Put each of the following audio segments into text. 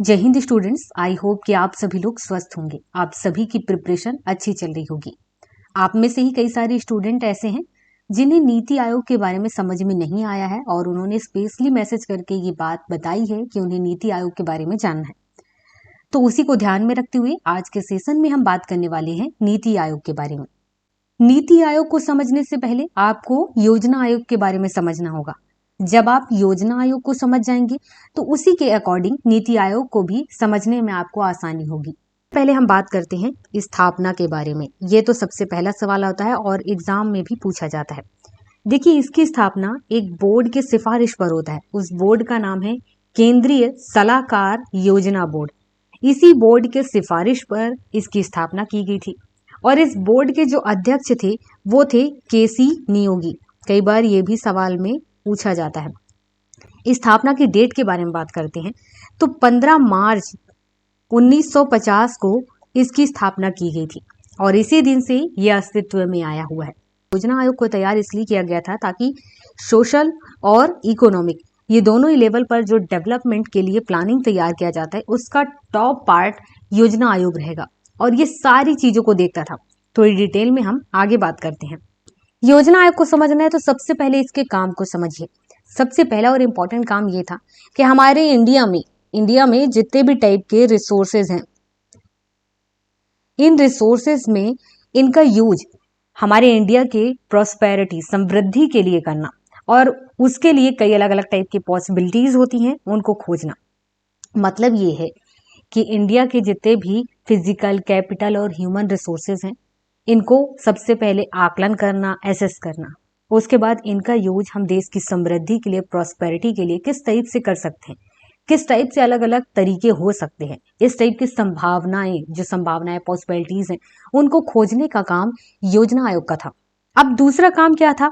जय Hind students, I hope कि आप सभी लोग स्वस्थ होंगे। आप सभी की प्रिपरेशन अच्छी चल रही होगी। आप में से ही कई सारे स्टूडेंट ऐसे हैं जिन्हें नीति आयोग के बारे में समझ में नहीं आया है और उन्होंने स्पेशली मैसेज करके ये बात बताई है कि उन्हें नीति आयोग के बारे में जानना है। तो उसी को ध्यान में रखते हुए आज के सेशन में हम बात करने वाले हैं नीति आयोग के बारे में। नीति आयोग को समझने से पहले आपको योजना आयोग के बारे में समझना होगा। जब आप योजना आयोग को समझ जाएंगे तो उसी के अकॉर्डिंग नीति आयोग को भी समझने में आपको आसानी होगी। पहले हम बात करते हैं स्थापना के बारे में। ये तो सबसे पहला सवाल होता है और एग्जाम में भी पूछा जाता है। देखिए, इसकी स्थापना एक बोर्ड के सिफारिश पर होता है। उस बोर्ड का नाम है केंद्रीय सलाहकार योजना बोर्ड। इसी बोर्ड के सिफारिश पर इसकी स्थापना की गई थी और इस बोर्ड के जो अध्यक्ष थे वो थे केसी नियोगी। कई बार ये भी सवाल में पूछा जाता है। स्थापना की डेट के बारे में बात करते हैं तो 15 मार्च 1950 को इसकी स्थापना की गई थी और इसी दिन से यह अस्तित्व में आया हुआ है। योजना आयोग को तैयार इसलिए किया गया था ताकि सोशल और इकोनॉमिक ये दोनों ही लेवल पर जो डेवलपमेंट के लिए प्लानिंग तैयार किया जाता है उसका टॉप पार्ट योजना आयोग रहेगा और ये सारी चीजों को देखता था। थोड़ी डिटेल में हम आगे बात करते हैं। योजना आयोग को समझना है तो सबसे पहले इसके काम को समझिए। सबसे पहला और इम्पोर्टेंट काम ये था कि हमारे इंडिया में जितने भी टाइप के रिसोर्सेज हैं, इन रिसोर्सेज में इनका यूज हमारे इंडिया के प्रॉस्पेरिटी समृद्धि के लिए करना और उसके लिए कई अलग अलग टाइप की पॉसिबिलिटीज होती हैं, उनको खोजना। मतलब ये है कि इंडिया के जितने भी फिजिकल, कैपिटल और ह्यूमन रिसोर्सेज हैं, इनको सबसे पहले आकलन करना, एसेस करना। उसके बाद इनका यूज हम देश की समृद्धि के लिए, प्रॉस्पेरिटी के लिए किस टाइप से कर सकते हैं, किस टाइप से अलग अलग तरीके हो सकते हैं, इस टाइप की संभावनाएं पॉसिबिलिटीज हैं, उनको खोजने का काम योजना आयोग का था। अब दूसरा काम क्या था?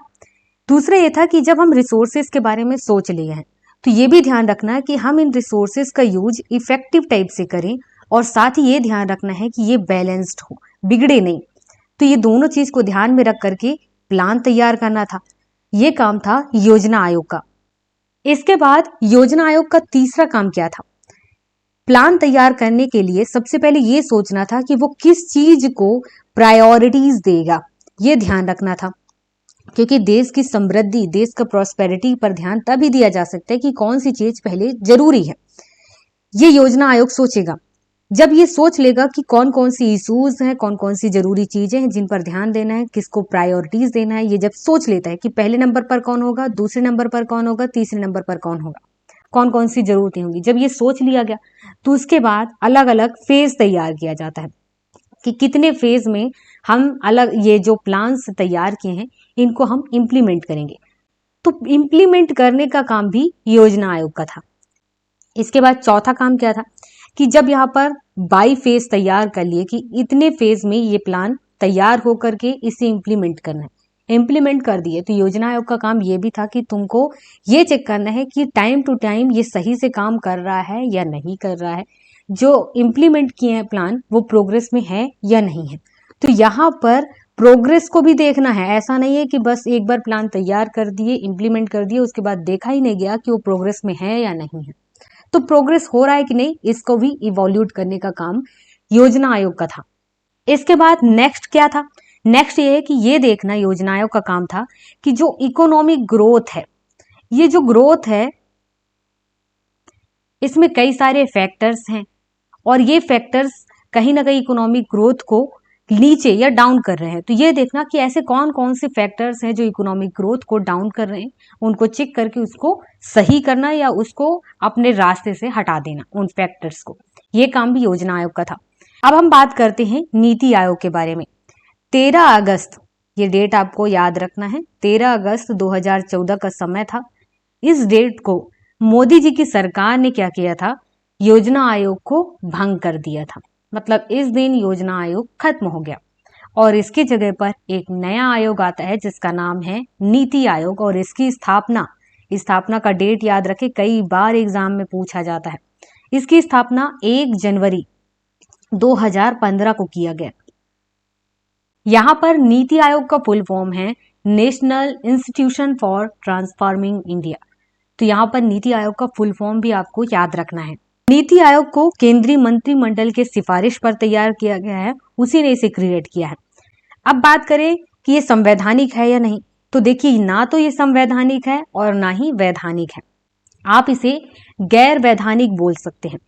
दूसरा ये था कि जब हम रिसोर्सेज के बारे में सोच लिए हैं तो ये भी ध्यान रखना है कि हम इन रिसोर्सेज का यूज इफेक्टिव टाइप से करें और साथ ही ये ध्यान रखना है कि ये बैलेंस्ड हो, बिगड़े नहीं। तो ये दोनों चीज को ध्यान में रख करके प्लान तैयार करना था। ये काम था योजना आयोग का। इसके बाद योजना आयोग का तीसरा काम क्या था? प्लान तैयार करने के लिए सबसे पहले ये सोचना था कि वो किस चीज को प्रायोरिटीज देगा, ये ध्यान रखना था। क्योंकि देश की समृद्धि, देश का प्रॉस्पेरिटी पर ध्यान तभी दिया जा सकता है कि कौन सी चीज पहले जरूरी है। ये योजना आयोग सोचेगा। जब ये सोच लेगा कि कौन कौन सी इश्यूज हैं, कौन कौन सी जरूरी चीजें हैं जिन पर ध्यान देना है, किसको प्रायोरिटीज देना है, ये जब सोच लेता है कि पहले नंबर पर कौन होगा, दूसरे नंबर पर कौन होगा, तीसरे नंबर पर कौन होगा, कौन कौन सी जरूरतें होंगी, जब ये सोच लिया गया तो उसके बाद अलग अलग फेज तैयार किया जाता है कि कितने फेज में हम अलग ये जो प्लान्स तैयार किए हैं इनको हम इम्प्लीमेंट करेंगे। तो इम्प्लीमेंट करने का काम भी योजना आयोग का था। इसके बाद चौथा काम क्या था कि जब यहाँ पर बाई फेज तैयार कर लिए कि इतने फेज में ये प्लान तैयार होकर के इसे इम्प्लीमेंट करना है, इम्प्लीमेंट कर दिए तो योजना आयोग का काम ये भी था कि तुमको ये चेक करना है कि टाइम टू टाइम ये सही से काम कर रहा है या नहीं कर रहा है, जो इम्प्लीमेंट किए हैं प्लान वो प्रोग्रेस में है या नहीं है। तो यहाँ पर प्रोग्रेस को भी देखना है। ऐसा नहीं है कि बस एक बार प्लान तैयार कर दिए, इम्प्लीमेंट कर दिए, उसके बाद देखा ही नहीं गया कि वो प्रोग्रेस में है या नहीं है। तो प्रोग्रेस हो रहा है कि नहीं, इसको भी इवोल्यूट करने का काम योजना आयोग का था। इसके बाद नेक्स्ट क्या था? नेक्स्ट ये है कि ये देखना योजना आयोग का काम था कि जो इकोनॉमिक ग्रोथ है, ये जो ग्रोथ है इसमें कई सारे फैक्टर्स हैं और ये फैक्टर्स कहीं ना कहीं इकोनॉमिक ग्रोथ को नीचे या डाउन कर रहे हैं। तो ये देखना कि ऐसे कौन कौन से फैक्टर्स हैं जो इकोनॉमिक ग्रोथ को डाउन कर रहे हैं, उनको चेक करके उसको सही करना या उसको अपने रास्ते से हटा देना उन फैक्टर्स को। ये काम भी योजना आयोग का था। अब हम बात करते हैं नीति आयोग के बारे में। 13 अगस्त, ये डेट आपको याद रखना है, 13 अगस्त 2014 का समय था। इस डेट को मोदी जी की सरकार ने क्या किया था? योजना आयोग को भंग कर दिया था। मतलब इस दिन योजना आयोग खत्म हो गया और इसकी जगह पर एक नया आयोग आता है जिसका नाम है नीति आयोग और इसकी स्थापना का डेट याद रखें, कई बार एग्जाम में पूछा जाता है। इसकी स्थापना 1 जनवरी 2015 को किया गया। यहाँ पर नीति आयोग का फुल फॉर्म है national institution for transforming India. तो यहाँ पर नीति आयोग का फुल फॉर्म भी आपको याद रखना है। नीति आयोग को केंद्रीय मंत्रिमंडल के सिफारिश पर तैयार किया गया है, उसी ने इसे क्रिएट किया है। अब बात करें कि ये संवैधानिक है या नहीं, तो देखिए ना तो ये संवैधानिक है और ना ही वैधानिक है। आप इसे गैर वैधानिक बोल सकते हैं।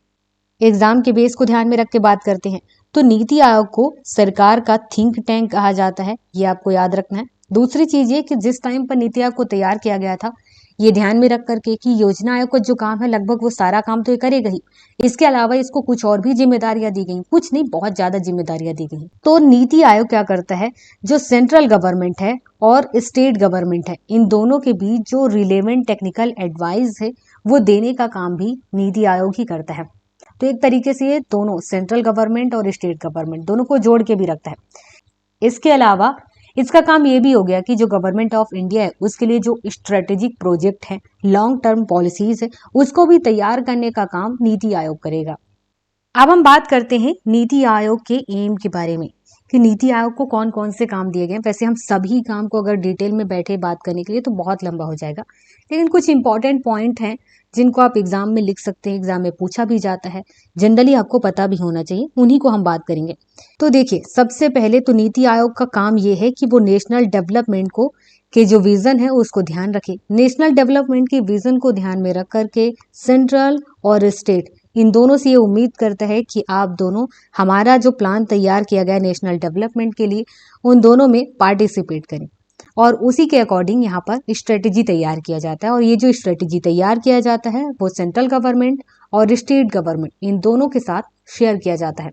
एग्जाम के बेस को ध्यान में रख के बात करते हैं तो नीति आयोग को सरकार का थिंक टैंक कहा जाता है, ये आपको याद रखना है। दूसरी चीज ये कि जिस टाइम पर नीति आयोग को तैयार किया गया था, ये ध्यान में रख करके कि योजना आयोग का जो काम है लगभग वो सारा काम तो ये करेगा ही, इसके अलावा इसको कुछ और भी जिम्मेदारियां दी गई, कुछ नहीं बहुत ज्यादा जिम्मेदारियां दी गई। तो नीति आयोग क्या करता है, जो सेंट्रल गवर्नमेंट है और स्टेट गवर्नमेंट है, इन दोनों के बीच जो रिलेवेंट टेक्निकल एडवाइस है वो देने का काम भी नीति आयोग ही करता है। तो एक तरीके से ये दोनों सेंट्रल गवर्नमेंट और स्टेट गवर्नमेंट दोनों को जोड़ के भी रखता है। इसके अलावा इसका काम ये भी हो गया कि जो गवर्नमेंट ऑफ इंडिया है उसके लिए जो स्ट्रेटेजिक प्रोजेक्ट है, लॉन्ग टर्म पॉलिसीज है, उसको भी तैयार करने का काम नीति आयोग करेगा। अब हम बात करते हैं नीति आयोग के एम के बारे में कि नीति आयोग को कौन कौन से काम दिए गए। वैसे हम सभी काम को अगर डिटेल में बैठे बात करने के लिए तो बहुत लंबा हो जाएगा, लेकिन कुछ इंपॉर्टेंट पॉइंट हैं जिनको आप एग्जाम में लिख सकते हैं, एग्जाम में पूछा भी जाता है, जनरली आपको पता भी होना चाहिए, उन्हीं को हम बात करेंगे। तो देखिए सबसे पहले तो नीति आयोग का काम ये है कि वो नेशनल डेवलपमेंट को के जो विजन है उसको ध्यान रखे। नेशनल डेवलपमेंट के विजन को ध्यान में रख करके सेंट्रल और स्टेट इन दोनों से ये उम्मीद करता है कि आप दोनों हमारा जो प्लान तैयार किया गया नेशनल डेवलपमेंट के लिए उन दोनों में पार्टिसिपेट करें, और उसी के अकॉर्डिंग यहाँ पर स्ट्रेटेजी तैयार किया जाता है। और ये जो स्ट्रेटेजी तैयार किया जाता है वो सेंट्रल गवर्नमेंट और स्टेट गवर्नमेंट इन दोनों के साथ शेयर किया जाता है।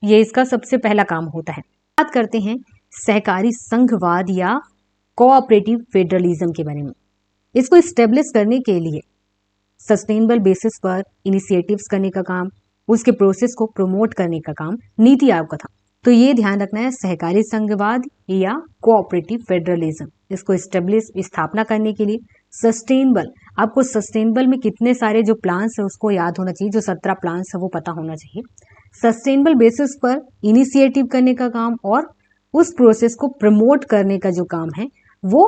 ये इसका सबसे पहला काम होता है। बात करते हैं सहकारी संघवाद या कोऑपरेटिव फेडरलिज्म के बारे में। इसको स्टेब्लिश करने के लिए सस्टेनेबल बेसिस पर इनिशिएटिव्स करने का काम, उसके प्रोसेस को प्रमोट करने का काम नीति आयोग का था। तो ये ध्यान रखना है, सहकारी संघवाद या कोऑपरेटिव फेडरलिज्म, इसको स्टेब्लिश स्थापना करने के लिए सस्टेनेबल, आपको सस्टेनेबल में कितने सारे जो प्लान्स है उसको याद होना चाहिए, जो 17 प्लान्स है वो पता होना चाहिए। सस्टेनेबल बेसिस पर इनिशिएटिव करने का काम और उस प्रोसेस को प्रमोट करने का जो काम है वो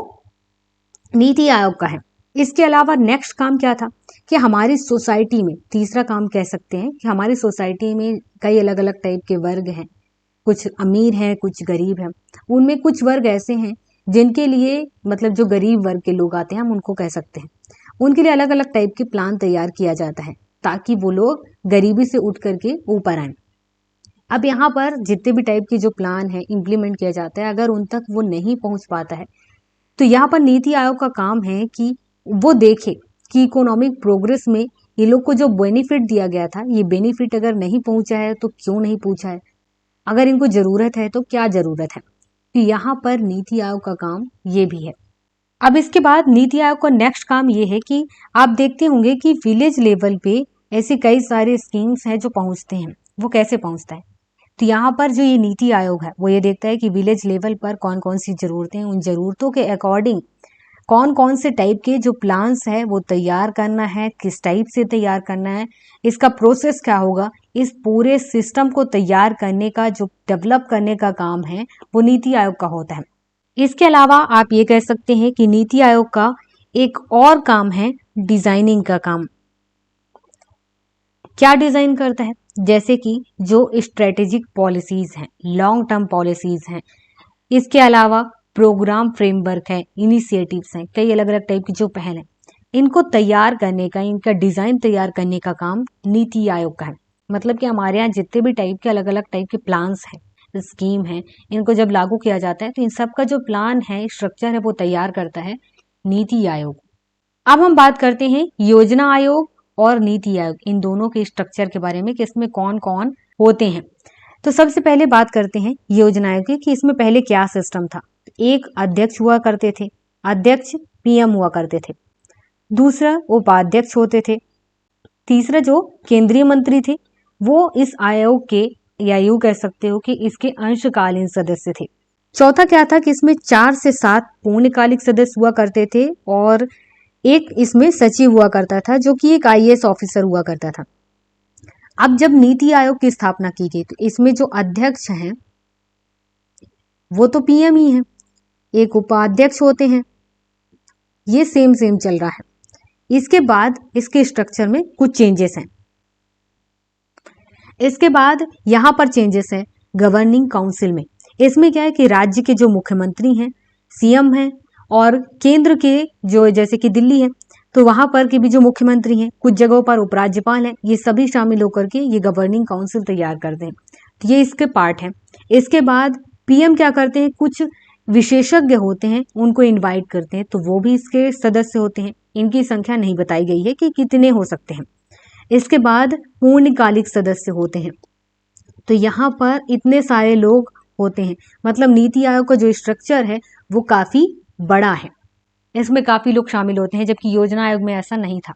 नीति आयोग का है। इसके अलावा नेक्स्ट काम क्या था कि हमारी सोसाइटी में, तीसरा काम कह सकते हैं कि हमारी सोसाइटी में कई अलग अलग टाइप के वर्ग हैं, कुछ अमीर हैं कुछ गरीब हैं। उनमें कुछ वर्ग ऐसे हैं जिनके लिए, मतलब जो गरीब वर्ग के लोग आते हैं हम उनको कह सकते हैं, उनके लिए अलग अलग टाइप के प्लान तैयार किया जाता है ताकि वो लोग गरीबी से उठ करके ऊपर आए। अब यहाँ पर जितने भी टाइप के जो प्लान है इम्प्लीमेंट किया जाता है, अगर उन तक वो नहीं पहुंच पाता है तो यहाँ पर नीति आयोग का काम है कि वो देखे कि इकोनॉमिक प्रोग्रेस में ये लोग को जो बेनिफिट दिया गया था, ये बेनिफिट अगर नहीं पहुंचा है तो क्यों नहीं पहुंचा है, अगर इनको जरूरत है तो क्या जरूरत है। तो यहाँ पर नीति आयोग का काम ये भी है। अब इसके बाद नीति आयोग का नेक्स्ट काम ये है कि आप देखते होंगे कि विलेज लेवल पे ऐसे कई सारे स्कीम्स हैं जो पहुंचते हैं। वो कैसे पहुंचता है, तो यहाँ पर जो ये नीति आयोग है वो ये देखता है कि विलेज लेवल पर कौन कौन सी जरूरतें हैं, उन जरूरतों के अकॉर्डिंग कौन कौन से टाइप के जो प्लान्स है वो तैयार करना है, किस टाइप से तैयार करना है, इसका प्रोसेस क्या होगा, इस पूरे सिस्टम को तैयार करने का जो डेवलप करने का काम है वो नीति आयोग का होता है। इसके अलावा आप ये कह सकते हैं कि नीति आयोग का एक और काम है डिजाइनिंग का काम। क्या डिजाइन करता है, जैसे कि जो स्ट्रेटेजिक पॉलिसीज हैं, लॉन्ग टर्म पॉलिसीज हैं, इसके अलावा प्रोग्राम फ्रेमवर्क है, इनिशिएटिव्स हैं, कई अलग अलग टाइप की जो पहल है, इनको तैयार करने का, इनका डिजाइन तैयार करने का काम नीति आयोग का है। मतलब कि हमारे यहाँ जितने भी टाइप के अलग अलग टाइप के प्लान्स हैं, स्कीम है, इनको जब लागू किया जाता है तो इन सब का जो प्लान है, स्ट्रक्चर है, वो तैयार करता है नीति आयोग। अब हम बात करते हैं योजना आयोग और नीति आयोग, इन दोनों के स्ट्रक्चर के बारे में कि इसमें कौन कौन होते हैं। तो सबसे पहले बात करते हैं योजना आयोग की कि इसमें पहले क्या सिस्टम था। एक अध्यक्ष हुआ करते थे, अध्यक्ष पीएम हुआ करते थे, दूसरा उपाध्यक्ष होते थे, तीसरा जो केंद्रीय मंत्री थे वो इस आयोग के, या यूं कह सकते हो कि इसके अंशकालीन सदस्य थे। चौथा क्या था कि इसमें 4 से 7 पूर्णकालिक सदस्य हुआ करते थे और एक इसमें सचिव हुआ करता था जो कि एक आईएएस ऑफिसर हुआ करता था। अब जब नीति आयोग की स्थापना की गई तो इसमें जो अध्यक्ष हैं वो तो पीएम ही हैं, एक उपाध्यक्ष होते हैं, ये सेम चल रहा है। इसके बाद इसके स्ट्रक्चर में कुछ चेंजेस हैं। इसके बाद यहाँ पर चेंजेस है गवर्निंग काउंसिल में। इसमें क्या है कि राज्य के जो मुख्यमंत्री हैं, सीएम हैं, और केंद्र के जो जैसे कि दिल्ली है तो वहां पर के भी जो मुख्यमंत्री हैं, कुछ जगहों पर उपराज्यपाल हैं, ये सभी शामिल होकर के ये गवर्निंग काउंसिल तैयार करते हैं। तो ये इसके पार्ट हैं। इसके बाद पीएम क्या करते हैं, कुछ विशेषज्ञ होते हैं उनको इनवाइट करते हैं, तो वो भी इसके सदस्य होते हैं। इनकी संख्या नहीं बताई गई है कि कितने हो सकते हैं। इसके बाद पूर्णकालिक सदस्य होते हैं। तो यहाँ पर इतने सारे लोग होते हैं, मतलब नीति आयोग का जो स्ट्रक्चर है वो काफी बड़ा है, इसमें काफी लोग शामिल होते हैं, जबकि योजना आयोग में ऐसा नहीं था।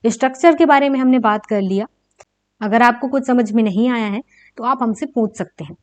स्ट्रक्चर के बारे में हमने बात कर लिया। अगर आपको कुछ समझ में नहीं आया है तो आप हमसे पूछ सकते हैं।